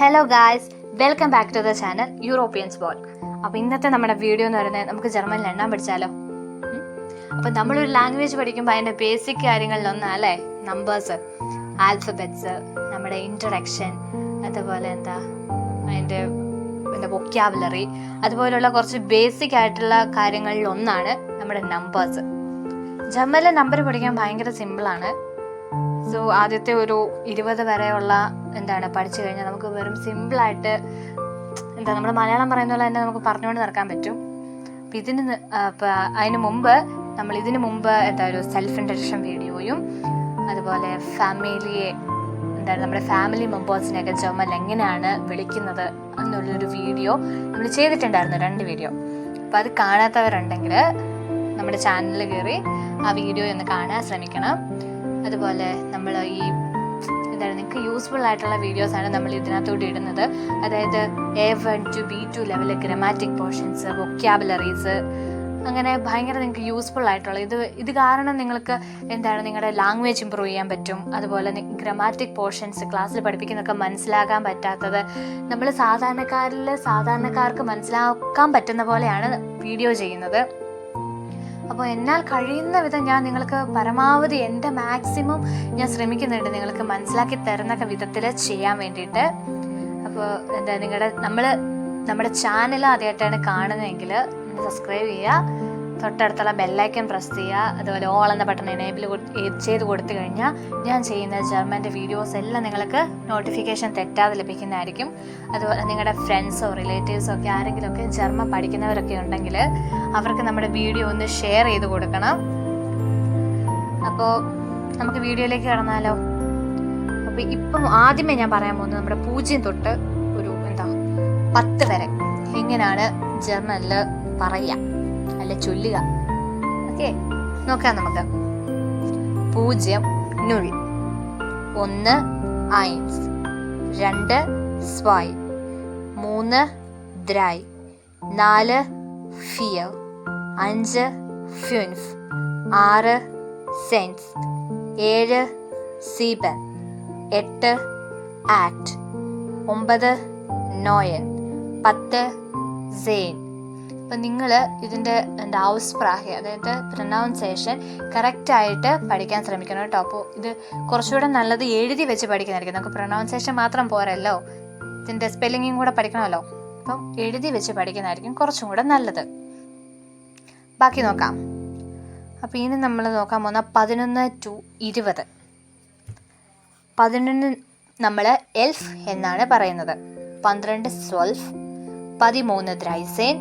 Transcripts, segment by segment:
Hello guys, welcome back to the channel Europeans ball. അപ്പോൾ ഇന്നത്തെ നമ്മുടെ വീഡിയോ എന്ന് പറയുന്നത് നമുക്ക് ജർമ്മനിൽ എണ്ണാൻ പഠിച്ചാലോ. അപ്പോൾ നമ്മളൊരു ലാംഗ്വേജ് പഠിക്കുമ്പോൾ അതിൻ്റെ ബേസിക് കാര്യങ്ങളിലൊന്നാ അല്ലേ നമ്പേഴ്സ്, ആൽഫബറ്റ്സ്, നമ്മുടെ ഇൻട്രൊഡക്ഷൻ, അതുപോലെ അതിൻ്റെ വൊക്കാബുലറി, അതുപോലുള്ള കുറച്ച് ബേസിക് ആയിട്ടുള്ള കാര്യങ്ങളിലൊന്നാണ് നമ്മുടെ നമ്പേഴ്സ്. ജർമ്മനിലെ നമ്പർ പഠിക്കാൻ ഭയങ്കര സിമ്പിളാണ്. സോ ആദ്യത്തെ ഒരു 20 വരെയുള്ള പഠിച്ചു കഴിഞ്ഞാൽ നമുക്ക് വെറും സിമ്പിളായിട്ട് നമ്മൾ മലയാളം പറയുന്ന പോലെ തന്നെ നമുക്ക് പറഞ്ഞുകൊണ്ട് നടക്കാൻ പറ്റും. അപ്പം അതിന് മുമ്പ് ഒരു സെൽഫ് ഇൻട്രഡക്ഷൻ വീഡിയോയും അതുപോലെ നമ്മുടെ ഫാമിലി മെമ്പേഴ്സിനെയൊക്കെ ജർമ്മനിൽ എങ്ങനെയാണ് വിളിക്കുന്നത് എന്നുള്ളൊരു വീഡിയോ നമ്മൾ ചെയ്തിട്ടുണ്ടായിരുന്നു, 2 വീഡിയോ. അപ്പോൾ അത് കാണാത്തവരുണ്ടെങ്കിൽ നമ്മുടെ ചാനലിൽ കയറി ആ വീഡിയോ ഒന്ന് കാണാൻ ശ്രമിക്കണം. അതുപോലെ നമ്മൾ നിങ്ങൾക്ക് യൂസ്ഫുൾ ആയിട്ടുള്ള വീഡിയോസാണ് നമ്മൾ ഇതിനകത്തോട്ട് ഇടുന്നത്. അതായത് A1 to B2 ലെവലിലെ ഗ്രാമാറ്റിക് പോർഷൻസ്, വൊക്കാബുലറീസ്, അങ്ങനെ ഭയങ്കര നിങ്ങൾക്ക് യൂസ്ഫുൾ ആയിട്ടുള്ള ഇത് കാരണം നിങ്ങൾക്ക് നിങ്ങളുടെ ലാംഗ്വേജ് ഇമ്പ്രൂവ് ചെയ്യാൻ പറ്റും. അതുപോലെ ഗ്രാമാറ്റിക് പോർഷൻസ് ക്ലാസ്സിൽ പഠിപ്പിക്കുന്നതൊക്കെ മനസ്സിലാക്കാൻ പറ്റാത്തത് നമ്മൾ സാധാരണക്കാർക്ക് മനസ്സിലാക്കാൻ പറ്റുന്ന പോലെയാണ് വീഡിയോ ചെയ്യുന്നത്. അപ്പോൾ എന്നാൽ കഴിയുന്ന വിധം ഞാൻ നിങ്ങൾക്ക് പരമാവധി എൻ്റെ മാക്സിമം ഞാൻ ശ്രമിക്കുന്നുണ്ട് നിങ്ങൾക്ക് മനസ്സിലാക്കി തരുന്ന വിധത്തിൽ ചെയ്യാൻ വേണ്ടിയിട്ട്. അപ്പോൾ നമ്മുടെ ചാനൽ ആദ്യമായിട്ടാണ് കാണുന്നതെങ്കിൽ സബ്സ്ക്രൈബ് ചെയ്യുക, തൊട്ടടുത്തുള്ള ബെല്ലൈക്കൺ പ്രസ് ചെയ്യുക, അതുപോലെ ഓൾ എന്ന ബട്ടൺ എനേബിൾ ചെയ്ത് കൊടുത്തു കഴിഞ്ഞാൽ ഞാൻ ചെയ്യുന്ന ജർമ്മൻ്റെ വീഡിയോസ് എല്ലാം നിങ്ങൾക്ക് നോട്ടിഫിക്കേഷൻ തെറ്റാതെ ലഭിക്കുന്നതായിരിക്കും. അതുപോലെ നിങ്ങളുടെ ഫ്രണ്ട്സോ റിലേറ്റീവ്സോ ഒക്കെ ആരെങ്കിലുമൊക്കെ ജർമ്മൻ പഠിക്കുന്നവരൊക്കെ ഉണ്ടെങ്കിൽ അവർക്ക് നമ്മുടെ വീഡിയോ ഒന്ന് ഷെയർ ചെയ്ത് കൊടുക്കണം. അപ്പോൾ നമുക്ക് വീഡിയോയിലേക്ക് കടന്നാലോ. അപ്പോൾ ഇപ്പം ആദ്യമേ ഞാൻ പറയാൻ പോകുന്നത് നമ്മുടെ 0 തൊട്ട് ഒരു 10 വരെ എങ്ങനെയാണ് ജർമ്മനിൽ പറയുക അല്ലെ ചൊല്ലുക. ഓക്കെ, നോക്കാം നമുക്ക്. 0 0, 1 1, 2 2, 3 3, 4 4, 5 5, 6 6, 7 7, 8 8, 9 9, 10 10. അപ്പം നിങ്ങൾ ഇതിൻ്റെ ഔസ്പ്രാഹ്യ, അതായത് പ്രൊനൗൺസിയേഷൻ കറക്റ്റായിട്ട് പഠിക്കാൻ ശ്രമിക്കണം കേട്ടോ. അപ്പോൾ ഇത് കുറച്ചുകൂടെ നല്ലത് എഴുതി വെച്ച് പഠിക്കുന്നതായിരിക്കും. നമുക്ക് പ്രൊനൗൺസിയേഷൻ മാത്രം പോരല്ലോ, ഇതിൻ്റെ സ്പെല്ലിങ്ങും കൂടെ പഠിക്കണമല്ലോ. അപ്പം എഴുതി വെച്ച് പഠിക്കുന്നതായിരിക്കും കുറച്ചും കൂടെ നല്ലത്. ബാക്കി നോക്കാം. അപ്പോൾ ഇനി നമ്മൾ നോക്കാൻ പോകുന്ന 11 to 20. 11 നമ്മൾ എൽഫ് എന്നാണ് പറയുന്നത്. 12 12, 13 13,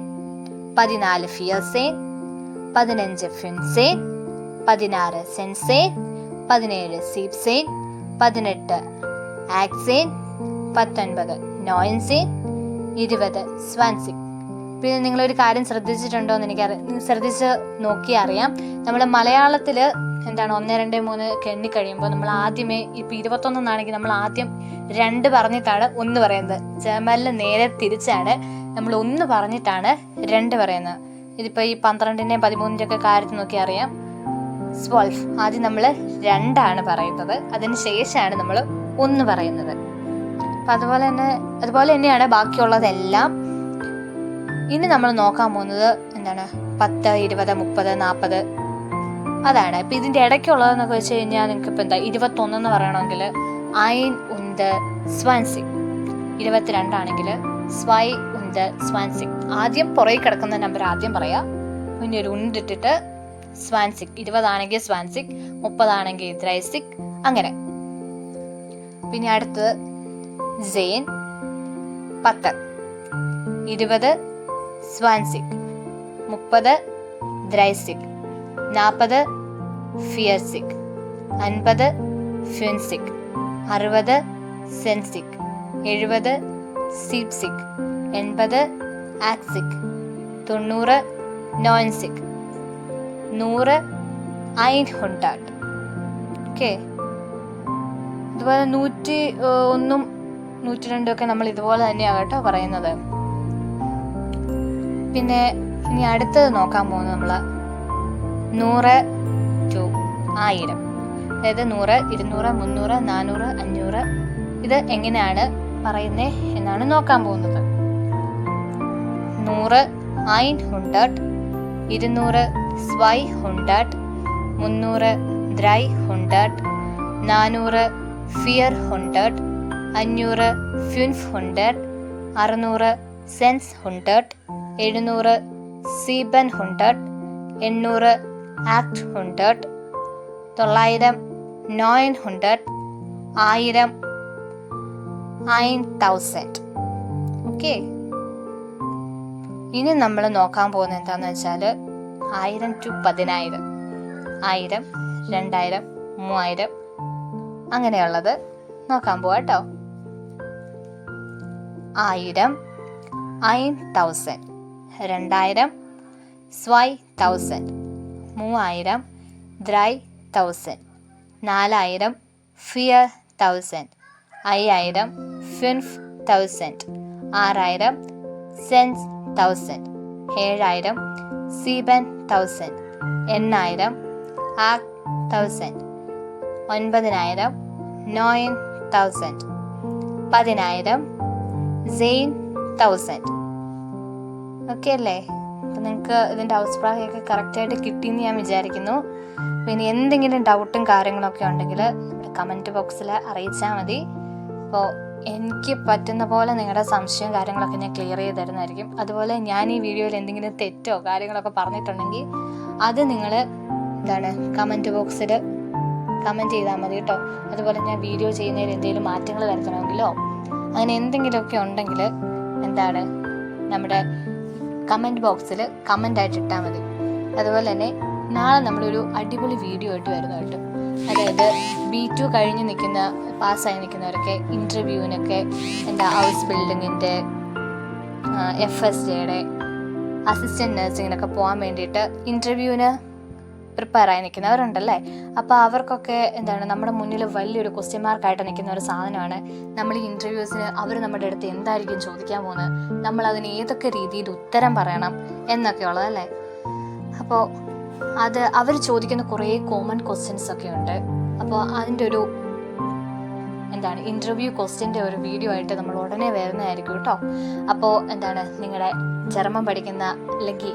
14 14, 15 15, 16 16, 17 17, 18 18, 19 19, 20 20. പിന്നെ നിങ്ങളൊരു കാര്യം ശ്രദ്ധിച്ചിട്ടുണ്ടോ എന്ന് ശ്രദ്ധിച്ച് നോക്കിയാൽ അറിയാം. നമ്മൾ മലയാളത്തിൽ 1 2 3 എണ്ണിക്കഴിയുമ്പോൾ നമ്മൾ ആദ്യമേ ഇപ്പോൾ 21 ആണെങ്കിൽ നമ്മൾ ആദ്യം 2 പറഞ്ഞിട്ടാണ് 1 പറയുന്നത്. ജർമ്മനിൽ നേരെ തിരിച്ചാണ്, നമ്മൾ 1 പറഞ്ഞിട്ടാണ് 2 പറയുന്നത്. ഇതിപ്പോൾ ഈ 12-ൻ്റെയും 13-ൻ്റെയൊക്കെ കാര്യത്തിൽ നോക്കി അറിയാം. 12 ആദ്യം നമ്മൾ 2 പറയുന്നത്, അതിന് ശേഷമാണ് നമ്മൾ 1 പറയുന്നത്. അപ്പം അതുപോലെ തന്നെയാണ് ബാക്കിയുള്ളതെല്ലാം. ഇനി നമ്മൾ നോക്കാൻ പോകുന്നത് 10 20 30 40 അതാണ്. ഇപ്പം ഇതിൻ്റെ ഇടയ്ക്കുള്ളതെന്നൊക്കെ വെച്ച് കഴിഞ്ഞാൽ നിങ്ങൾക്ക് ഇപ്പം 21 എന്ന് പറയണമെങ്കിൽ 1 und 20, 22 ആണെങ്കിൽ 2 und 20. ആദ്യം പുറകെ കിടക്കുന്ന നമ്പർ ആദ്യം പറയാം, പിന്നെ ഒരു ഉണ്ടിട്ടിട്ട് 20, 20 ആണെങ്കിൽ 20, 30 ആണെങ്കിൽ 30, അങ്ങനെ. പിന്നെ അടുത്തത് 10 10, 20 20, 30 30, 40 40, 50 50, 60 60, 70 70, 80 80, 90 90, 100 100. ഓക്കെ, ഇതുപോലെ 101 102 ഒക്കെ നമ്മൾ ഇതുപോലെ തന്നെയാണ് കേട്ടോ പറയുന്നത്. പിന്നെ ഇനി അടുത്തത് നോക്കാൻ പോകുന്നത് നമ്മൾ 100 to 1000, അതായത് 100 200 300 400 500. ഇത് എങ്ങനെയാണ് പറയുന്നേ എന്നാണ് നോക്കാൻ പോകുന്നത്. 100 100, 200 200, 300 300, 400 400, 500 500, 600 600, 700 700, 800 800, 900 900, 1000 1000. ഓക്കെ, ഇനി നമ്മൾ നോക്കാൻ പോകുന്നത് എന്താണെന്ന് വെച്ചാൽ 1000 to 10000, 1000 2000 3000 അങ്ങനെയുള്ളത് നോക്കാൻ പോവാം കേട്ടോ. 1000 1000, 2000 2000, 3000 3000, 4000 4000, 5000 5000, 6000 6000, 7000 7000, 8000 8000, 9000 9000, 10000 1000. ഓക്കെ അല്ലേ? അപ്പം നിങ്ങൾക്ക് ഇതിൻ്റെ അഭിപ്രായമൊക്കെ കറക്റ്റായിട്ട് കിട്ടിയെന്ന് ഞാൻ വിചാരിക്കുന്നു. പിന്നെ എന്തെങ്കിലും ഡൗട്ടും കാര്യങ്ങളൊക്കെ ഉണ്ടെങ്കിൽ കമൻറ്റ് ബോക്സിൽ അറിയിച്ചാൽ മതി. അപ്പോൾ എനിക്ക് പറ്റുന്ന പോലെ നിങ്ങളുടെ സംശയവും കാര്യങ്ങളൊക്കെ ഞാൻ ക്ലിയർ ചെയ്ത് തരുന്നതായിരിക്കും. അതുപോലെ ഞാൻ ഈ വീഡിയോയിൽ എന്തെങ്കിലും തെറ്റോ കാര്യങ്ങളൊക്കെ പറഞ്ഞിട്ടുണ്ടെങ്കിൽ അത് നിങ്ങൾ കമൻറ്റ് ബോക്സിൽ കമൻറ്റ് ചെയ്താൽ മതി കേട്ടോ. അതുപോലെ ഞാൻ വീഡിയോ ചെയ്യുന്നതിൽ എന്തെങ്കിലും മാറ്റങ്ങൾ വരുത്തണമെങ്കിലോ അങ്ങനെ എന്തെങ്കിലുമൊക്കെ ഉണ്ടെങ്കിൽ നമ്മുടെ കമൻറ്റ് ബോക്സിൽ കമൻ്റായിട്ട് ഇട്ടാൽ മതി. അതുപോലെ തന്നെ നാളെ നമ്മളൊരു അടിപൊളി വീഡിയോ ആയിട്ട് വരുന്നു കേട്ടോ. അതായത് B2 കഴിഞ്ഞ് പാസ്സായി നിൽക്കുന്നവരൊക്കെ ഇൻ്റർവ്യൂവിനൊക്കെ ഹൗസ് ബിൽഡിങ്ങിൻ്റെ FSJയുടെ അസിസ്റ്റൻറ്റ് നഴ്സിങ്ങിനൊക്കെ പോകാൻ വേണ്ടിയിട്ട് ഇൻ്റർവ്യൂവിന് പ്രിപ്പയർ ആയി നിൽക്കുന്നവരുണ്ടല്ലേ. അപ്പോൾ അവർക്കൊക്കെ നമ്മുടെ മുന്നിൽ വലിയൊരു ക്വസ്റ്റ്യൻ മാർക്കായിട്ട് നിൽക്കുന്ന ഒരു സാധനമാണ് നമ്മൾ ഈ ഇൻ്റർവ്യൂസിന് അവർ നമ്മുടെ അടുത്ത് എന്തായിരിക്കും ചോദിക്കാൻ പോകുന്നത്, നമ്മൾ അതിന് ഏതൊക്കെ രീതിയിൽ ഉത്തരം പറയണം എന്നൊക്കെ ഉള്ളതല്ലേ. അപ്പോൾ അത് അവർ ചോദിക്കുന്ന കുറേ കോമൺ ക്വസ്റ്റ്യൻസ് ഒക്കെ ഉണ്ട്. അപ്പോൾ അതിൻ്റെ ഒരു ഇൻ്റർവ്യൂ ക്വസ്റ്റ്യൻ്റെ ഒരു വീഡിയോ ആയിട്ട് നമ്മൾ ഉടനെ വരുന്നതായിരിക്കും കേട്ടോ. അപ്പോൾ നിങ്ങളുടെ ജർമ്മൻ പഠിക്കുന്ന അല്ലെങ്കിൽ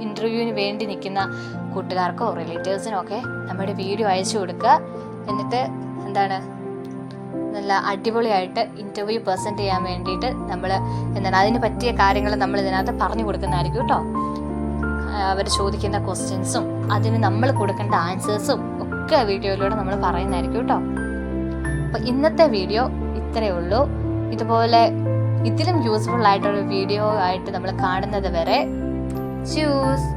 ഇൻ്റർവ്യൂവിന് വേണ്ടി നിൽക്കുന്ന കൂട്ടുകാർക്കോ റിലേറ്റീവ്സിനോ ഒക്കെ നമ്മുടെ വീഡിയോ അയച്ചു കൊടുക്കുക. എന്നിട്ട് നല്ല അടിപൊളിയായിട്ട് ഇൻ്റർവ്യൂ പ്രസൻറ്റ് ചെയ്യാൻ വേണ്ടിയിട്ട് നമ്മൾ അതിന് പറ്റിയ കാര്യങ്ങൾ നമ്മൾ ഇതിനകത്ത് പറഞ്ഞു കൊടുക്കുന്നതായിരിക്കും കേട്ടോ. അവർ ചോദിക്കുന്ന ക്വസ്റ്റ്യൻസും അതിന് നമ്മൾ കൊടുക്കേണ്ട ആൻസേഴ്സും ഒക്കെ വീഡിയോയിലൂടെ നമ്മൾ പറയുന്നതായിരിക്കും കേട്ടോ. അപ്പോൾ ഇന്നത്തെ വീഡിയോ ഇത്രയേ ഉള്ളൂ. ഇതുപോലെ ഇതിലും യൂസ്ഫുൾ ആയിട്ടൊരു വീഡിയോ ആയിട്ട് നമ്മൾ കാണുന്നത് വരെ ചൂസ്.